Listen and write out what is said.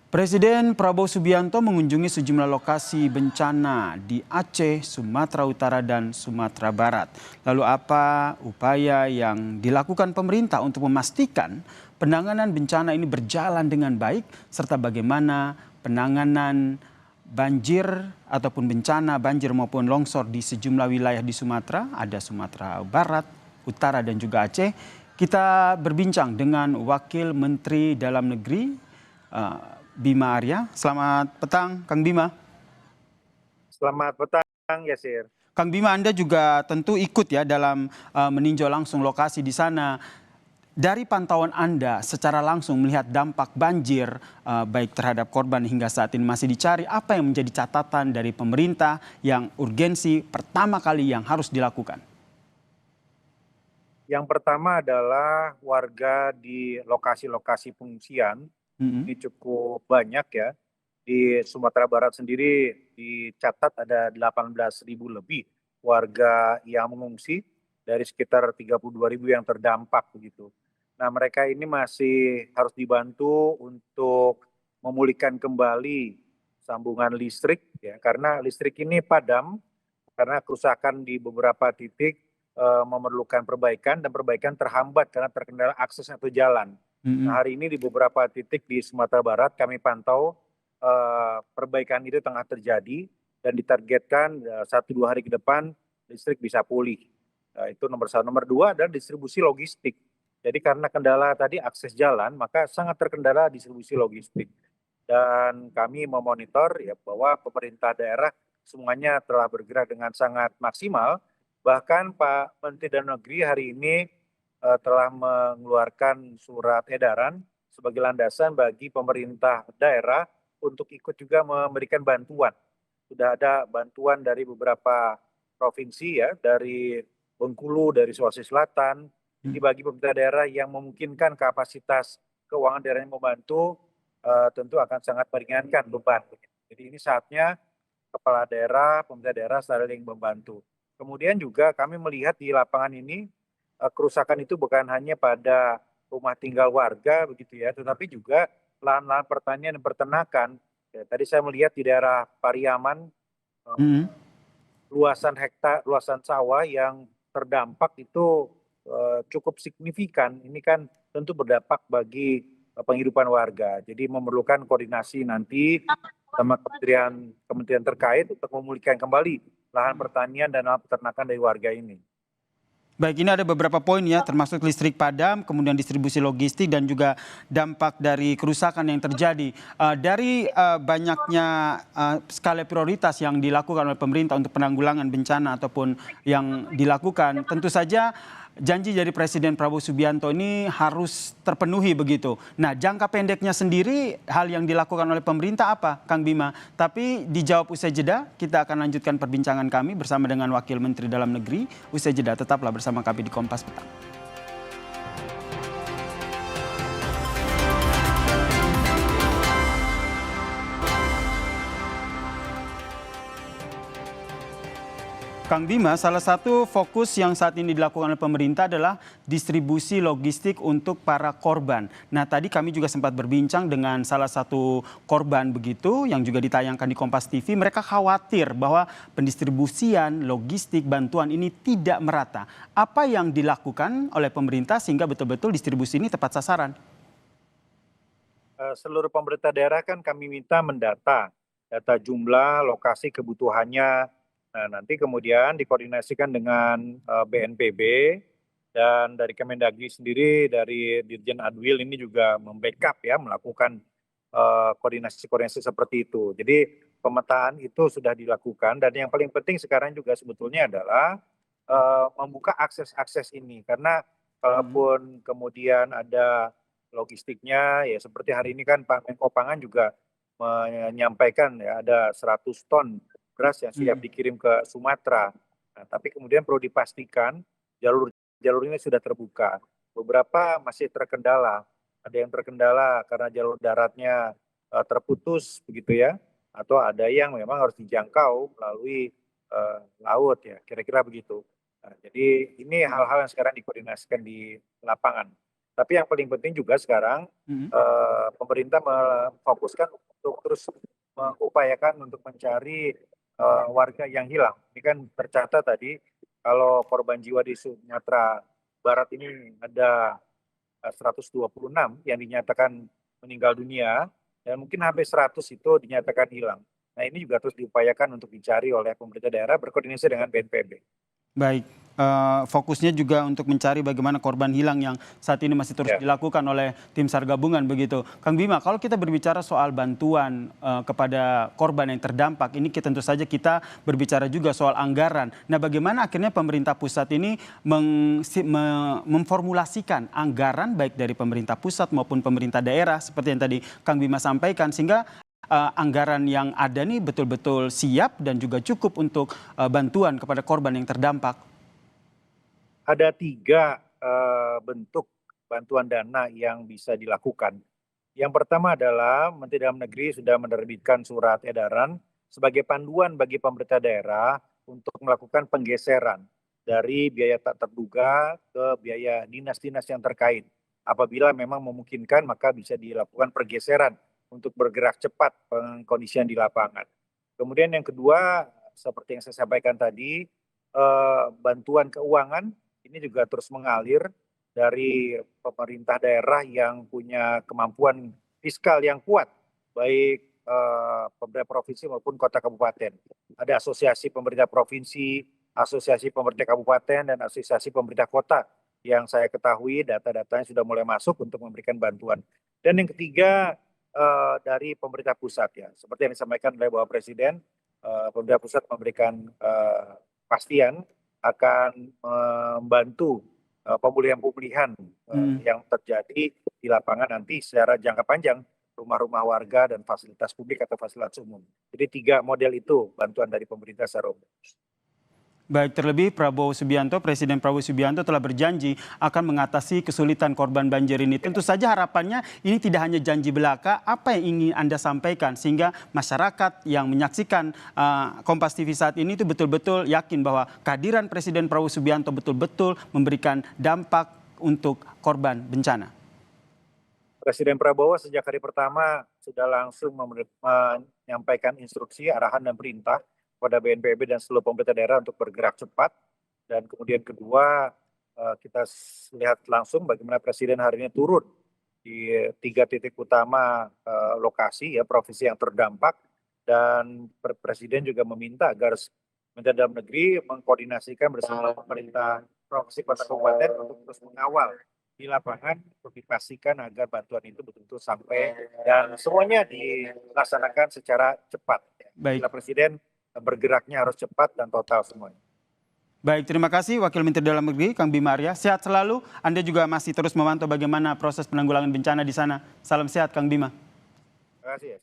Presiden Prabowo Subianto mengunjungi sejumlah lokasi bencana di Aceh, Sumatera Utara, dan Sumatera Barat. Lalu apa upaya yang dilakukan pemerintah untuk memastikan penanganan bencana ini berjalan dengan baik, serta bagaimana penanganan banjir ataupun bencana banjir maupun longsor di sejumlah wilayah di Sumatera, ada Sumatera Barat, Utara, dan juga Aceh. Kita berbincang dengan Wakil Menteri Dalam Negeri, Bima Arya. Selamat petang, Kang Bima. Selamat petang, Yasir. Kang Bima, Anda juga tentu ikut ya dalam meninjau langsung lokasi di sana. Dari pantauan Anda secara langsung melihat dampak banjir baik terhadap korban hingga saat ini masih dicari, apa yang menjadi catatan dari pemerintah yang urgensi pertama kali yang harus dilakukan? Yang pertama adalah warga di lokasi-lokasi pengungsian, Mm-mm. ini cukup banyak ya. Di Sumatera Barat sendiri dicatat ada 18.000 lebih warga yang mengungsi dari sekitar 32.000 yang terdampak begitu. Nah, mereka ini masih harus dibantu untuk memulihkan kembali sambungan listrik ya, karena listrik ini padam karena kerusakan di beberapa titik memerlukan perbaikan dan perbaikan terhambat karena terkendala akses atau jalan. Nah, Mm-mm. hari ini di beberapa titik di Sumatera Barat kami pantau perbaikan itu tengah terjadi dan ditargetkan 1-2 hari ke depan listrik bisa pulih. Itu nomor satu. Nomor dua adalah distribusi logistik. Jadi karena kendala tadi akses jalan, maka sangat terkendala distribusi logistik. Dan kami memonitor ya bahwa pemerintah daerah semuanya telah bergerak dengan sangat maksimal. Bahkan Pak Menteri Dalam Negeri hari ini telah mengeluarkan surat edaran sebagai landasan bagi pemerintah daerah untuk ikut juga memberikan bantuan. Sudah ada bantuan dari beberapa provinsi ya, dari Bengkulu, dari Sulawesi Selatan. Jadi bagi pemerintah daerah yang memungkinkan kapasitas keuangan daerahnya membantu, tentu akan sangat meringankan beban. Jadi ini saatnya kepala daerah, pemerintah daerah saling membantu. Kemudian juga kami melihat di lapangan ini kerusakan itu bukan hanya pada rumah tinggal warga begitu ya, tetapi juga lahan-lahan pertanian dan peternakan. Ya, tadi saya melihat di daerah Pariaman Mm-mm. luasan hektar, luasan sawah yang terdampak itu cukup signifikan. Ini kan tentu berdampak bagi penghidupan warga. Jadi memerlukan koordinasi nanti sama kementerian terkait untuk memulihkan kembali lahan pertanian dan lahan peternakan dari warga ini. Baik, ini ada beberapa poin ya, termasuk listrik padam, kemudian distribusi logistik, dan juga dampak dari kerusakan yang terjadi. Dari banyaknya skala prioritas yang dilakukan oleh pemerintah untuk penanggulangan bencana ataupun yang dilakukan, tentu saja janji dari Presiden Prabowo Subianto ini harus terpenuhi begitu. Nah, jangka pendeknya sendiri, hal yang dilakukan oleh pemerintah apa, Kang Bima? Tapi dijawab usai jeda, kita akan lanjutkan perbincangan kami bersama dengan Wakil Menteri Dalam Negeri. Usai jeda, tetaplah bersama kami di Kompas Petang. Kang Bima, salah satu fokus yang saat ini dilakukan oleh pemerintah adalah distribusi logistik untuk para korban. Nah, tadi kami juga sempat berbincang dengan salah satu korban begitu yang juga ditayangkan di Kompas TV. Mereka khawatir bahwa pendistribusian logistik bantuan ini tidak merata. Apa yang dilakukan oleh pemerintah sehingga betul-betul distribusi ini tepat sasaran? Seluruh pemerintah daerah kan kami minta mendata data jumlah, lokasi kebutuhannya. Nah, nanti kemudian dikoordinasikan dengan BNPB dan dari Kemendagri sendiri, dari Dirjen Adwil ini juga membackup ya, melakukan koordinasi-koordinasi seperti itu. Jadi pemetaan itu sudah dilakukan dan yang paling penting sekarang juga sebetulnya adalah membuka akses-akses ini karena kalaupun kemudian ada logistiknya ya seperti hari ini kan Pak Menko Pangan juga menyampaikan ya ada 100 ton beras yang siap dikirim ke Sumatera. Nah, tapi kemudian perlu dipastikan jalur ini sudah terbuka. Beberapa masih terkendala. Ada yang terkendala karena jalur daratnya terputus begitu ya, atau ada yang memang harus dijangkau melalui laut ya, kira-kira begitu. Nah, jadi ini hal-hal yang sekarang dikoordinasikan di lapangan. Tapi yang paling penting juga sekarang pemerintah memfokuskan untuk terus mengupayakan untuk mencari warga yang hilang. Ini kan tercatat tadi kalau korban jiwa di Sumatera Barat ini ada 126 yang dinyatakan meninggal dunia dan mungkin hampir 100 itu dinyatakan hilang. Nah ini juga terus diupayakan untuk dicari oleh pemerintah daerah berkoordinasi dengan BNPB. Baik, fokusnya juga untuk mencari bagaimana korban hilang yang saat ini masih terus dilakukan oleh tim SAR gabungan begitu. Kang Bima, kalau kita berbicara soal bantuan kepada korban yang terdampak, ini tentu saja kita berbicara juga soal anggaran. Nah, bagaimana akhirnya pemerintah pusat ini memformulasikan anggaran baik dari pemerintah pusat maupun pemerintah daerah seperti yang tadi Kang Bima sampaikan, sehingga anggaran yang ada nih betul-betul siap dan juga cukup untuk bantuan kepada korban yang terdampak? Ada 3 bentuk bantuan dana yang bisa dilakukan. Yang pertama adalah Menteri Dalam Negeri sudah menerbitkan surat edaran sebagai panduan bagi pemerintah daerah untuk melakukan penggeseran dari biaya tak terduga ke biaya dinas-dinas yang terkait. Apabila memang memungkinkan maka bisa dilakukan pergeseran untuk bergerak cepat pengkondisian di lapangan. Kemudian yang kedua, seperti yang saya sampaikan tadi, bantuan keuangan ini juga terus mengalir dari pemerintah daerah yang punya kemampuan fiskal yang kuat, baik pemerintah provinsi maupun kota kabupaten. Ada asosiasi pemerintah provinsi, asosiasi pemerintah kabupaten, dan asosiasi pemerintah kota yang saya ketahui data-datanya sudah mulai masuk untuk memberikan bantuan. Dan yang ketiga, dari pemerintah pusat ya, seperti yang disampaikan oleh Bapak Presiden, pemerintah pusat memberikan pastian akan membantu pemulihan-pemulihan yang terjadi di lapangan nanti secara jangka panjang, rumah-rumah warga dan fasilitas publik atau fasilitas umum. Jadi 3 model itu bantuan dari pemerintah secara umum. Baik, terlebih Presiden Prabowo Subianto telah berjanji akan mengatasi kesulitan korban banjir ini. Tentu saja harapannya ini tidak hanya janji belaka, apa yang ingin Anda sampaikan sehingga masyarakat yang menyaksikan Kompas TV saat ini itu betul-betul yakin bahwa kehadiran Presiden Prabowo Subianto betul-betul memberikan dampak untuk korban bencana. Presiden Prabowo sejak hari pertama sudah langsung menyampaikan instruksi, arahan dan perintah kepada BNPB dan seluruh pemerintah daerah untuk bergerak cepat. Dan kemudian kedua, kita lihat langsung bagaimana Presiden hari ini turun di 3 titik utama lokasi ya provinsi yang terdampak, dan Presiden juga meminta agar Kementerian Dalam Negeri mengkoordinasikan bersama pemerintah provinsi kota kabupaten untuk terus mengawal di lapangan untuk dipastikan agar bantuan itu betul-betul sampai dan semuanya dilaksanakan secara cepat. Baik. Bila Presiden bergeraknya harus cepat dan total semuanya. Baik, terima kasih Wakil Menteri Dalam Negeri Kang Bima Arya. Sehat selalu. Anda juga masih terus memantau bagaimana proses penanggulangan bencana di sana. Salam sehat Kang Bima. Terima kasih ya.